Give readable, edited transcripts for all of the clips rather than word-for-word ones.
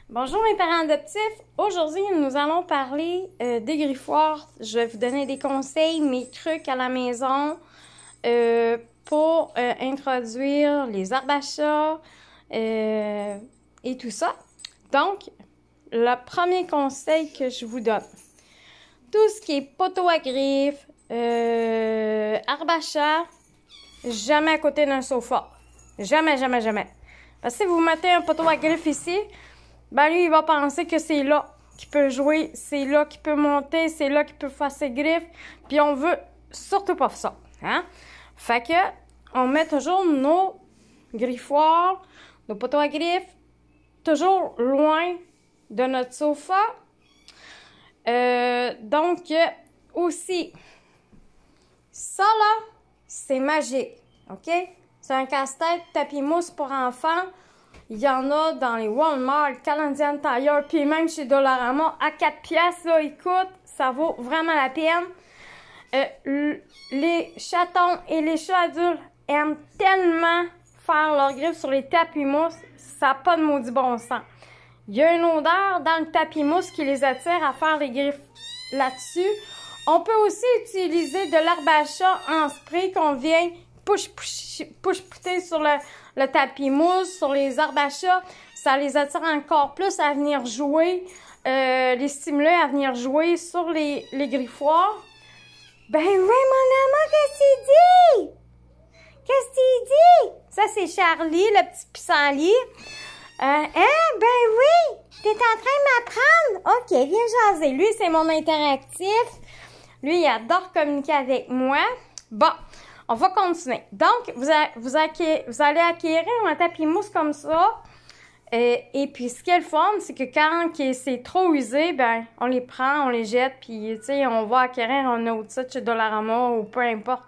Bonjour mes parents adoptifs. Aujourd'hui, nous allons parler des griffoirs. Je vais vous donner des conseils, mes trucs à la maison pour introduire les arbres à chat et tout ça. Donc, le premier conseil que je vous donne, tout ce qui est poteau à griffes, arbre à chat, jamais à côté d'un sofa. Jamais, jamais, jamais. Parce que si vous mettez un poteau à griffes ici, ben lui, il va penser que c'est là qu'il peut jouer, c'est là qu'il peut monter, c'est là qu'il peut faire ses griffes. Puis on veut surtout pas ça, hein? Fait que, on met toujours nos griffoirs, nos poteaux à griffes, toujours loin de notre sofa. Donc, aussi, ça là, c'est magique, OK? C'est un casse-tête tapis mousse pour enfants. Il y en a dans les Walmart, Canadian Tire, puis même chez Dollarama à 4 piastres, là, écoute, ça vaut vraiment la peine. Les chatons et les chats adultes aiment tellement faire leurs griffes sur les tapis mousse, ça n'a pas de maudit bon sens. Il y a une odeur dans le tapis mousse qui les attire à faire les griffes là-dessus. On peut aussi utiliser de l'herbe à chat en spray qu'on vient push-putter sur le tapis mousse, sur les arbres à chat. Ça les attire encore plus à venir jouer, les stimuler à venir jouer sur les griffoirs. Ben oui, mon amour, qu'est-ce qu'il dit? Qu'est-ce qu'il dit? Ça, c'est Charlie, le petit pissenlit. Ben oui, t'es en train de m'apprendre? OK, viens jaser. Lui, c'est mon interactif. Lui, il adore communiquer avec moi. Bon, on va continuer. Donc, vous allez acquérir un tapis mousse comme ça. Et puis, ce qui est le fun, c'est que quand c'est trop usé, ben, on les prend, on les jette, puis, tu sais, on va acquérir un autre site chez Dollarama ou peu importe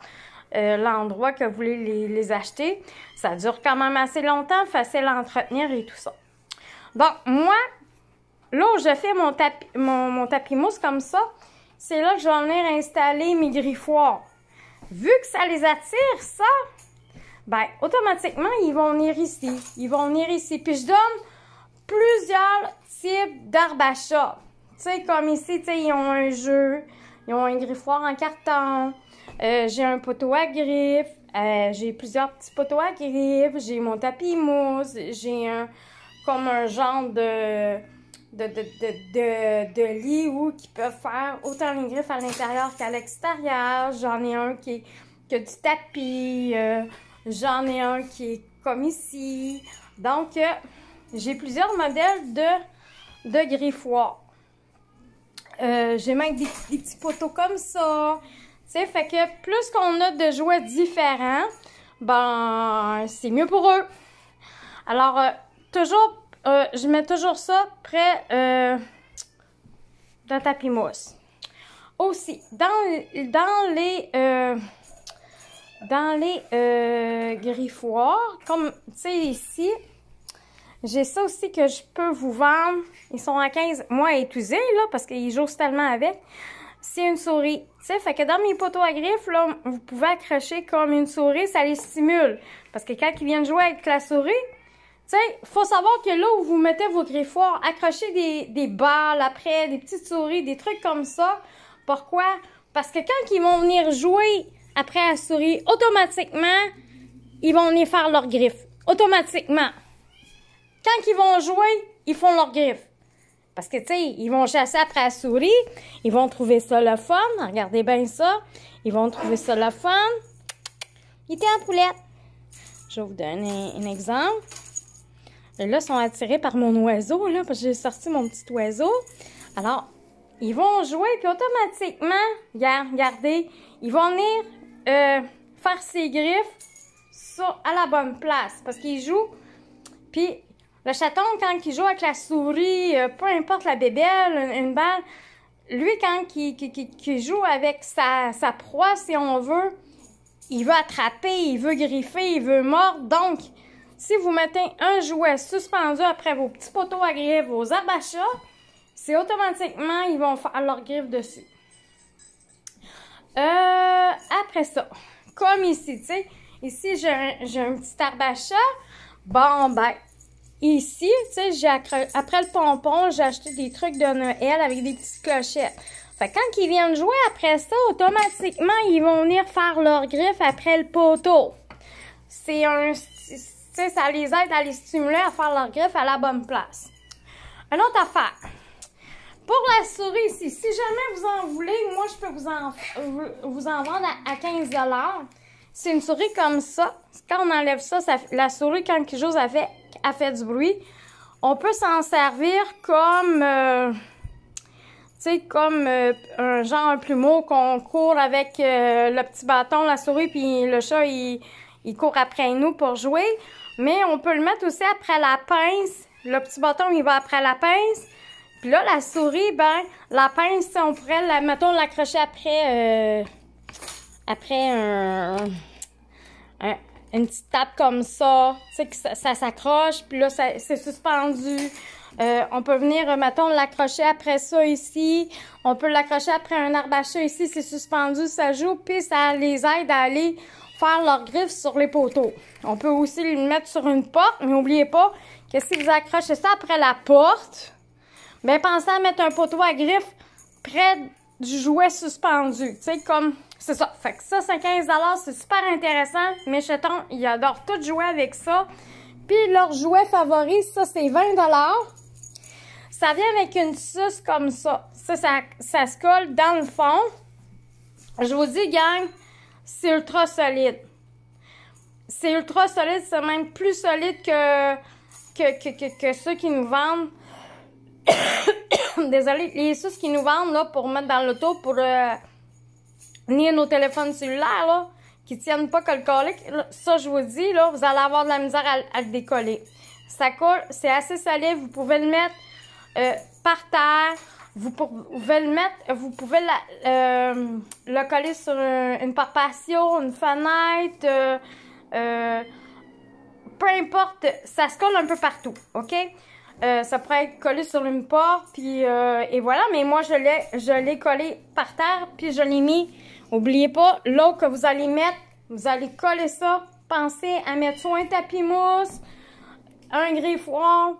l'endroit que vous voulez les acheter. Ça dure quand même assez longtemps, facile à entretenir et tout ça. Donc, moi, là où je fais mon tapis mousse comme ça, c'est là que je vais venir installer mes griffoirs. Vu que ça les attire, ça, ben, automatiquement, ils vont venir ici. Ils vont venir ici. Puis, je donne plusieurs types d'arbres à chat. Tu sais, comme ici, tu sais, ils ont un jeu. Ils ont un griffoir en carton. J'ai un poteau à griffes. J'ai plusieurs petits poteaux à griffes. J'ai mon tapis mousse. J'ai comme un genre de lit où qui peuvent faire autant les griffes à l'intérieur qu'à l'extérieur. J'en ai un qui a du tapis. J'en ai un qui est comme ici. Donc, j'ai plusieurs modèles de griffoirs. J'ai même des petits poteaux comme ça. Tu sais, fait que plus qu'on a de jouets différents, ben, c'est mieux pour eux. Alors, toujours, je mets toujours ça près d'un tapis mousse. Aussi, dans les griffoirs, comme, tu sais, ici, j'ai ça aussi que je peux vous vendre. Ils sont à 15 mois à épuiser, là, parce qu'ils jouent tellement avec. C'est une souris. Tu sais, fait que dans mes poteaux à griffes, là, vous pouvez accrocher comme une souris, ça les stimule. Parce que quand ils viennent jouer avec la souris, tu sais, faut savoir que là où vous mettez vos griffoirs, accrochez des balles après, des petites souris, des trucs comme ça. Pourquoi? Parce que quand ils vont venir jouer après la souris, automatiquement, ils vont venir faire leurs griffes. Automatiquement. Quand ils vont jouer, ils font leurs griffes. Parce que, tu sais, ils vont chasser après la souris. Ils vont trouver ça le fun. Regardez bien ça. Ils vont trouver ça le fun. Il était en poulette. Je vais vous donner un exemple. Et là, ils sont attirés par mon oiseau, là, parce que j'ai sorti mon petit oiseau. Alors, ils vont jouer, puis automatiquement, regardez, ils vont venir faire ses griffes à la bonne place. Parce qu'ils jouent, puis le chaton, quand il joue avec la souris, peu importe la bébelle, une balle, lui, quand il joue avec sa proie, si on veut, il veut attraper, il veut griffer, il veut mordre. Donc, si vous mettez un jouet suspendu après vos petits poteaux à griffes, vos arbres à chat, c'est automatiquement, ils vont faire leur griffe dessus. Après ça, comme ici, tu sais, ici, j'ai un petit arbre à chat. Bon, ben, ici, tu sais, après le pompon, j'ai acheté des trucs de Noël avec des petites clochettes. Fait que quand ils viennent jouer après ça, automatiquement, ils vont venir faire leurs griffes après le poteau. C'est un... Tu sais, ça les aide à les stimuler à faire leurs griffes à la bonne place. Une autre affaire. Pour la souris ici, si jamais vous en voulez, moi, je peux vous en vendre à 15 $. C'est une souris comme ça. Quand on enlève ça, la souris, quand elle joue, elle fait du bruit. On peut s'en servir comme... tu sais, comme un genre un plumeau qu'on court avec le petit bâton, la souris, puis le chat, il court après nous pour jouer. Mais on peut le mettre aussi après la pince. Le petit bâton, il va après la pince. Puis là, la souris, ben, la pince, on pourrait, mettons, l'accrocher après une petite tape comme ça. Tu sais, que ça s'accroche, puis là, c'est suspendu. On peut venir, mettons, l'accrocher après ça ici. On peut l'accrocher après un arbre à chat ici, c'est suspendu, ça joue, puis ça les aide à aller faire leurs griffes sur les poteaux. On peut aussi le mettre sur une porte, mais n'oubliez pas que si vous accrochez ça après la porte, ben pensez à mettre un poteau à griffes près du jouet suspendu. Tu sais, comme, c'est ça. Fait que ça, c'est 15 $, c'est super intéressant. Mes chatons, ils adorent tout jouer avec ça. Puis leur jouet favori, ça, c'est 20 $. Ça vient avec une suce comme ça. Ça se colle dans le fond. Je vous dis, gang, c'est ultra solide. C'est ultra solide, c'est même plus solide que ceux qui nous vendent. Désolée, les suces qui nous vendent là, pour mettre dans l'auto, pour nier nos téléphones cellulaires, là, qui tiennent pas que le collet. Ça, je vous dis, là, vous allez avoir de la misère à le décoller. Ça colle, c'est assez solide. Vous pouvez le mettre par terre. Vous pouvez le mettre, vous pouvez le coller sur une porte patio, une fenêtre, peu importe, ça se colle un peu partout, ok? Ça pourrait être collé sur une porte, puis et voilà, mais moi je l'ai collé par terre, puis je l'ai mis. N'oubliez pas, là que vous allez mettre, vous allez coller ça. Pensez à mettre soit un tapis mousse, un griffoir.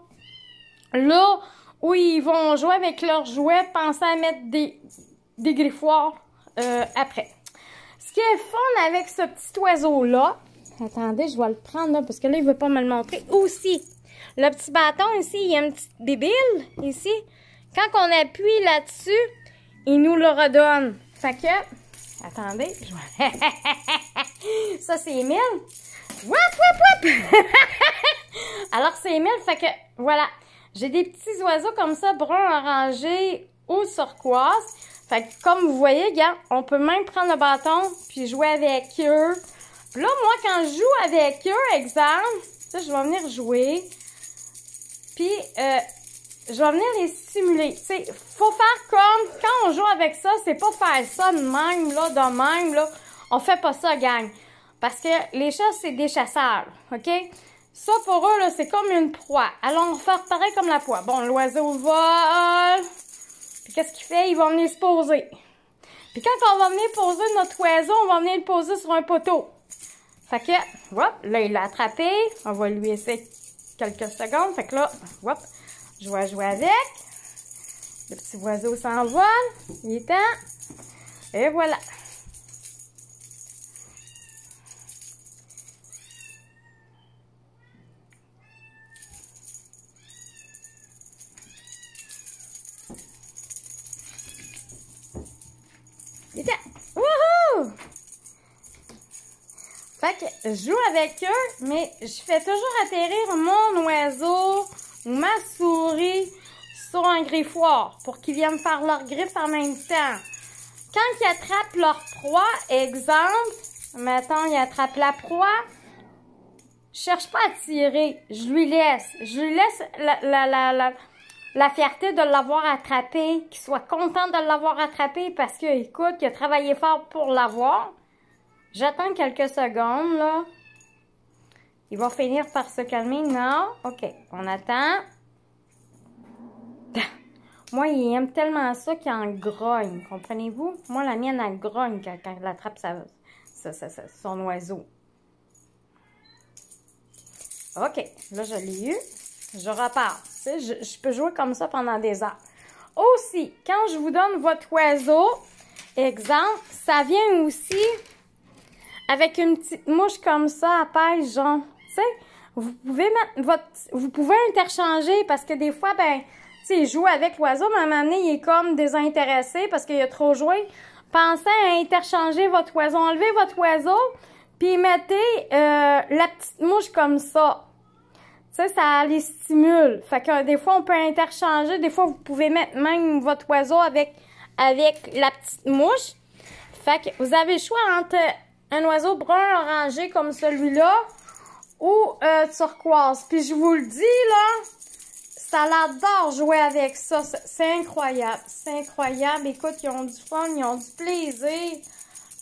Là où ils vont jouer avec leurs jouets, pensez à mettre des griffoirs après. Ce qui est fun avec ce petit oiseau-là, attendez, je vais le prendre là, parce que là, il ne veut pas me le montrer. Aussi, le petit bâton ici, il y a une petite bébile ici. Quand on appuie là-dessus, il nous le redonne. Fait que, attendez, je vais... ça, c'est Émile. Wap, wap, wap! Alors, c'est Émile, fait que, voilà. J'ai des petits oiseaux comme ça, bruns, orangés ou turquoise. Fait que, comme vous voyez, regarde, on peut même prendre le bâton puis jouer avec eux. Puis là, moi, quand je joue avec eux, exemple, ça, je vais venir jouer. Puis, je vais venir les stimuler. Tu sais, faut faire comme, quand on joue avec ça, c'est pas faire ça de même, là. On fait pas ça, gang. Parce que les chats, c'est des chasseurs, OK? Ça, pour eux, là, c'est comme une proie. Allons faire pareil comme la proie. Bon, l'oiseau vole. Puis, qu'est-ce qu'il fait? Il va venir se poser. Puis, quand on va venir poser notre oiseau, on va venir le poser sur un poteau. Fait que, hop, là, il l'a attrapé. On va lui laisser quelques secondes. Fait que là, hop, je vais jouer avec. Le petit oiseau s'envole. Il est temps. Et voilà. Wouhou! Fait que je joue avec eux, mais je fais toujours atterrir mon oiseau ou ma souris sur un griffoir pour qu'ils viennent faire leurs griffes en même temps. Quand ils attrapent leur proie, exemple, mettons, ils attrapent la proie, je cherche pas à tirer, je lui laisse. Je lui laisse la fierté de l'avoir attrapé, qu'il soit content de l'avoir attrapé parce que, écoute, il a travaillé fort pour l'avoir. J'attends quelques secondes, là. Il va finir par se calmer. Non? OK. On attend. Moi, il aime tellement ça qu'il en grogne. Comprenez-vous? Moi, la mienne, elle grogne quand elle attrape son oiseau. OK. Là, je l'ai eu. je repars. Tu sais, je peux jouer comme ça pendant des heures. Aussi, quand je vous donne votre oiseau, exemple, ça vient aussi avec une petite mouche comme ça à pêche, genre, tu sais, vous pouvez mettre vous pouvez interchanger parce que des fois, ben, tu sais, il joue avec l'oiseau, mais à un moment donné, il est comme désintéressé parce qu'il a trop joué. Pensez à interchanger votre oiseau. Enlevez votre oiseau, puis mettez la petite mouche comme ça. Tu sais, ça les stimule. Fait que des fois, on peut interchanger. Des fois, vous pouvez mettre même votre oiseau avec la petite mouche. Fait que vous avez le choix entre un oiseau brun orangé comme celui-là ou turquoise. Puis je vous le dis, là, ça l'adore jouer avec ça. C'est incroyable. C'est incroyable. Écoute, ils ont du fun, ils ont du plaisir.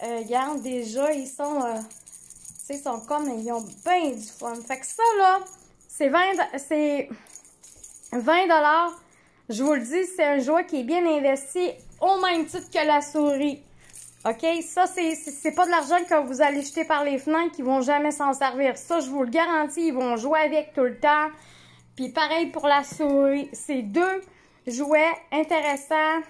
Regarde, déjà, ils sont... tu sais, ils sont comme... Ils ont bien du fun. Fait que ça, là, c'est 20 $. Je vous le dis, c'est un jouet qui est bien investi au même titre que la souris. OK? Ça, c'est pas de l'argent que vous allez jeter par les fenêtres qui vont jamais s'en servir. Ça, je vous le garantis, ils vont jouer avec tout le temps. Puis pareil pour la souris. C'est deux jouets intéressants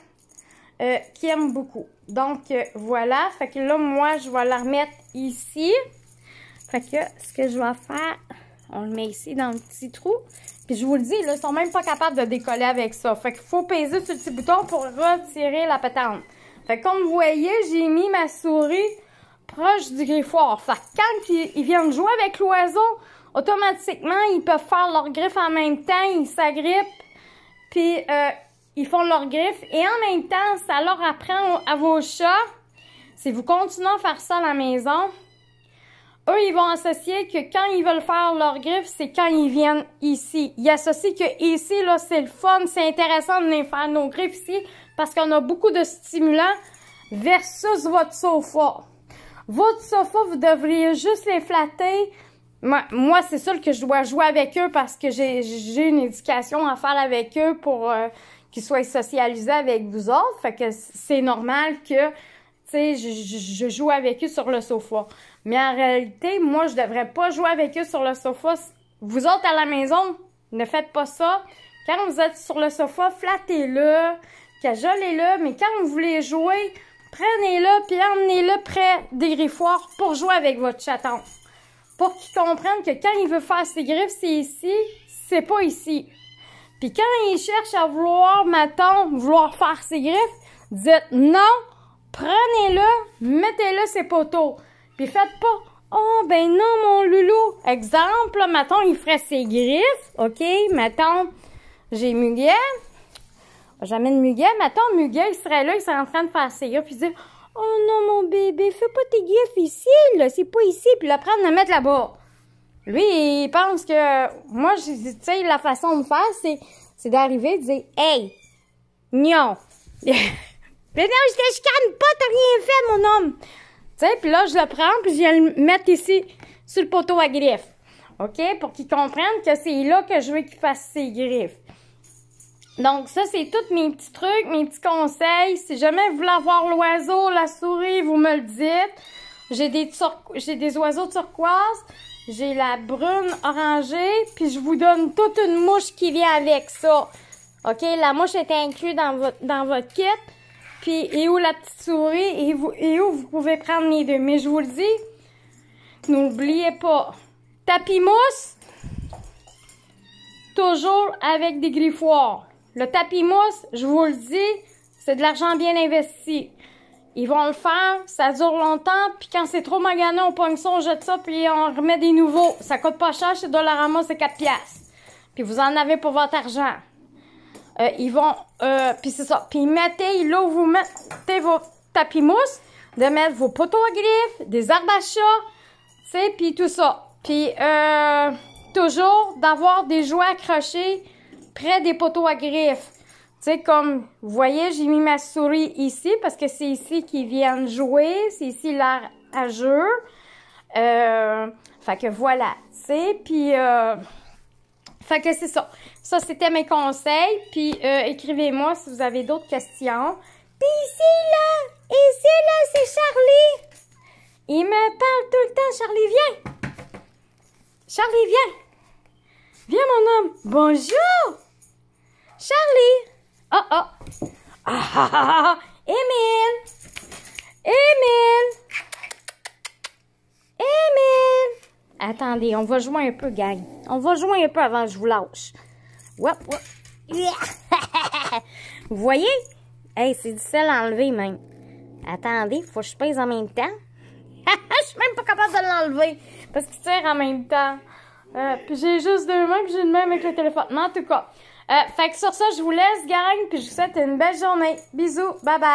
qui aiment beaucoup. Donc, voilà. Fait que là, moi, je vais la remettre ici. Fait que ce que je vais faire, on le met ici dans le petit trou. Puis je vous le dis, là, ils sont même pas capables de décoller avec ça. Fait qu'il faut peser sur le petit bouton pour retirer la patente. Fait que comme vous voyez, j'ai mis ma souris proche du griffoir. Fait que quand ils viennent jouer avec l'oiseau, automatiquement, ils peuvent faire leur griffe en même temps, ils s'agrippent, puis ils font leur griffe. Et en même temps, ça leur apprend à vos chats, si vous continuez à faire ça à la maison, eux, ils vont associer que quand ils veulent faire leur griffe, c'est quand ils viennent ici. Ils associent que ici, là, c'est le fun, c'est intéressant de venir faire nos griffes ici, parce qu'on a beaucoup de stimulants versus votre sofa. Votre sofa, vous devriez juste les flatter. Moi, c'est sûr que je dois jouer avec eux parce que j'ai une éducation à faire avec eux pour qu'ils soient socialisés avec vous autres. Fait que c'est normal que, tu sais, je joue avec eux sur le sofa. Mais en réalité, moi, je devrais pas jouer avec eux sur le sofa. Vous autres, à la maison, ne faites pas ça. Quand vous êtes sur le sofa, flattez-le, cajolez-le. Mais quand vous voulez jouer, prenez-le puis emmenez-le près des griffoirs pour jouer avec votre chaton. Pour qu'ils comprennent que quand il veut faire ses griffes, c'est ici, c'est pas ici. Puis quand il cherche à vouloir faire ses griffes, dites non, prenez-le, mettez-le ses poteaux. Puis faites pas, oh ben non mon loulou. Exemple, là, mettons, il ferait ses griffes, ok, mettons, j'ai Muguet. J'amène Muguet, mettons, Muguet, il serait là, il serait en train de faire ses griffes, puis il dit, oh non, mon bébé, fais pas tes griffes ici, là, c'est pas ici, puis le prendre, le mettre là-bas. Lui, il pense que, moi, tu sais, la façon de faire, c'est d'arriver et de dire, hey, non. Mais non, je te chicane pas, t'as rien fait, mon homme. Tu sais, puis là, je le prends, puis je viens le mettre ici, sur le poteau à griffes. OK? Pour qu'il comprenne que c'est là que je veux qu'il fasse ses griffes. Donc, ça, c'est tous mes petits trucs, mes petits conseils. Si jamais vous voulez avoir l'oiseau, la souris, vous me le dites. J'ai des oiseaux turquoises. J'ai la brune orangée. Puis, je vous donne toute une mouche qui vient avec ça. OK? La mouche est inclue dans votre kit. Puis, et où la petite souris et où vous pouvez prendre les deux. Mais je vous le dis, n'oubliez pas, tapis mousse, toujours avec des griffoirs. Le tapis mousse, je vous le dis, c'est de l'argent bien investi. Ils vont le faire, ça dure longtemps, puis quand c'est trop magané, on pogne ça, on jette ça, puis on remet des nouveaux. Ça coûte pas cher, chez Dollarama, c'est 4$. Puis vous en avez pour votre argent. Puis c'est ça. Puis mettez, là où vous mettez vos tapis mousse, de mettre vos poteaux à griffes, des arbres à chat, tu sais, puis tout ça. Puis toujours d'avoir des jouets accrochés près des poteaux à griffes. Tu sais, comme, vous voyez, j'ai mis ma souris ici, parce que c'est ici qu'ils viennent jouer, c'est ici l'air à jeu. Fait que voilà, tu sais, puis... Fait que c'est ça. Ça, c'était mes conseils. Puis, écrivez-moi si vous avez d'autres questions. Puis ici, là, c'est Charlie. Il me parle tout le temps. Charlie, viens. Charlie, viens. Viens, mon homme. Bonjour. Charlie. Oh, oh. Ah, ah, ah, ah. Émile. Émile. Émile. Attendez, on va jouer un peu, gang. On va jouer un peu avant que je vous lâche. Wop, wop. Yeah. Vous voyez? Hey, c'est difficile à enlever, même. Attendez, faut que je pèse en même temps. Je suis même pas capable de l'enlever parce qu'il tire en même temps. Puis j'ai juste deux mains, puis j'ai une main avec le téléphone. Mais en tout cas, fait que sur ça, je vous laisse, gang, puis je vous souhaite une belle journée. Bisous, bye bye.